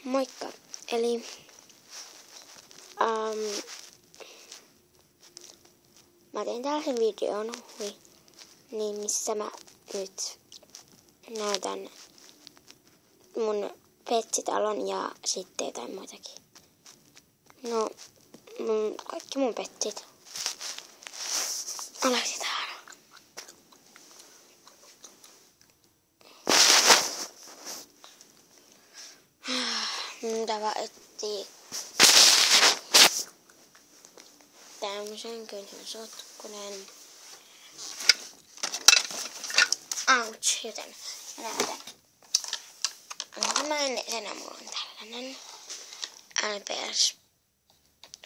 Moikka! Eli mä tein tällaisen videon, niin missä mä nyt näytän mun petsitalon ja sitten jotain muitakin. No, kaikki mun petsit. Aloitetaan. Täällä etsii tämmösen köyhän sotkunen. Ouch, joten näytän. Ensimmäisenä mulla on tällainen LPS.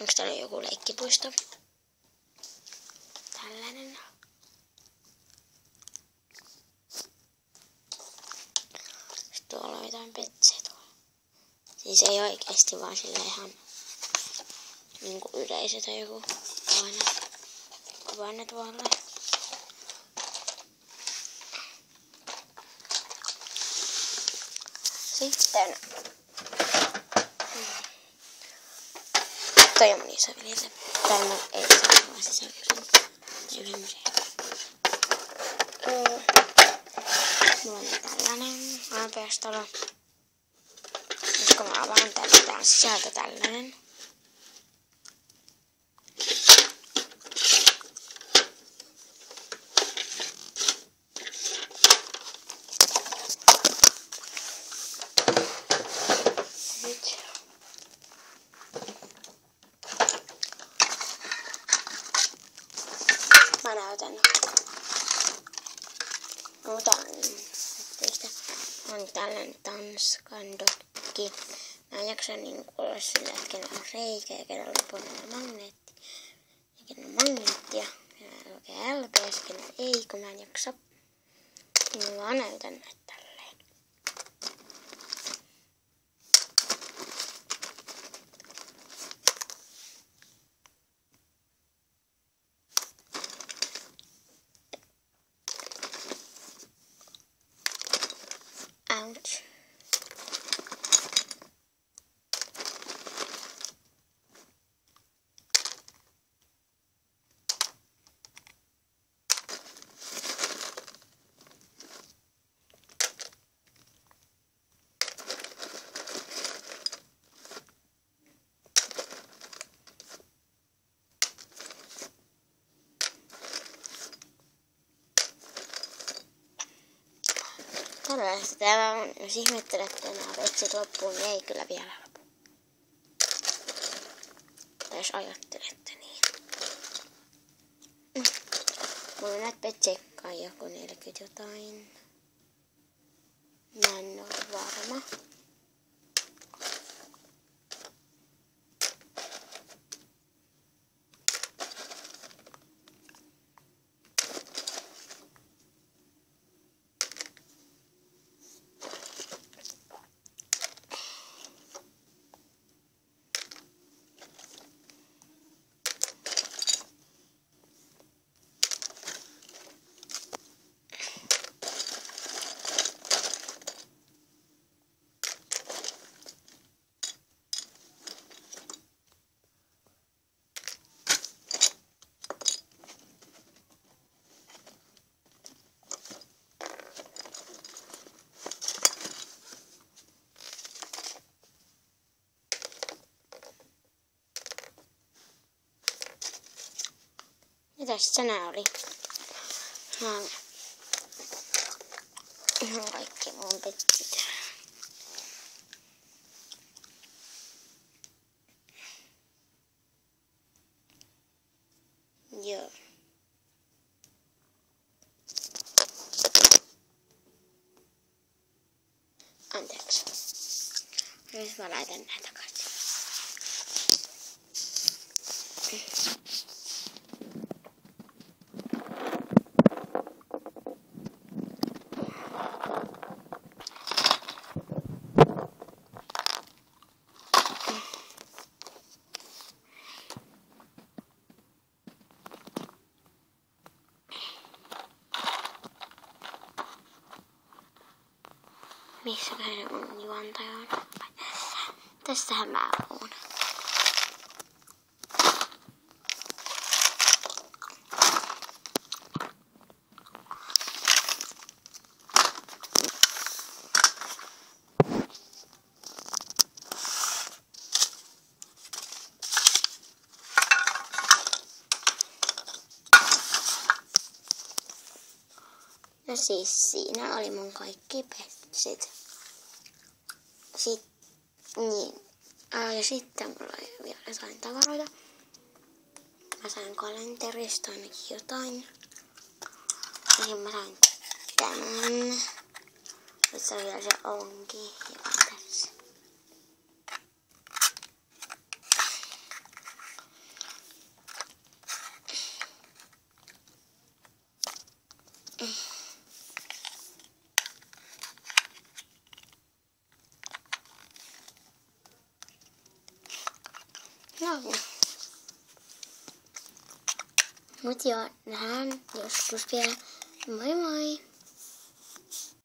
Onks täällä joku leikkipuisto? Tällainen. Sitten tuolla on jotain petsejä tuolla. Siis ei oikeesti vaan sillä ihan niinku yleisö tai joku kuvanne tuolla. Sitten toi on mun isoveljensä. Tai no ei se vaan sisälyksen. Tai ylemmäsen. Mulla on tällainen LPS-talo. Nyt kun mä avaan täältä, tää on sisältö tällainen. Nyt. Mä näytän. On tällainen Tanskan dokki. Mä en jaksa olla sillä, että kenellä on reikä ja kenellä on punainen magneetti. Ja kenellä on magneettia. Kenellä lukee LPS, kenellä ei, kun mä en jaksa. Niin mä vaan näytän näitä tälleen. Ouch. Tällaista täällä on, jos ihmettelette nämä petsit loppuun, niin ei kyllä vielä lopu. Tai jos ajattelette niin. Mulla on näitä petsejä kai joku 40 jotain. Mä en oo varma. Mitäs tänään oli? Ihan kaikki mun petsit. Joo. Anteeksi. Nyt mä laitan näitä takaisin. Missäköhän on juontaja on? Tästähän mä oon. No siis siinä oli mun kaikki petsit. Ja sitten mulla oli vielä jotain tavaroita. Mä sain kalenterista ainakin jotain. Ja mä sain tämän. Nyt on vielä se onki, joka on tässä. No. Mut joo, nähdään joskus vielä. Moi moi!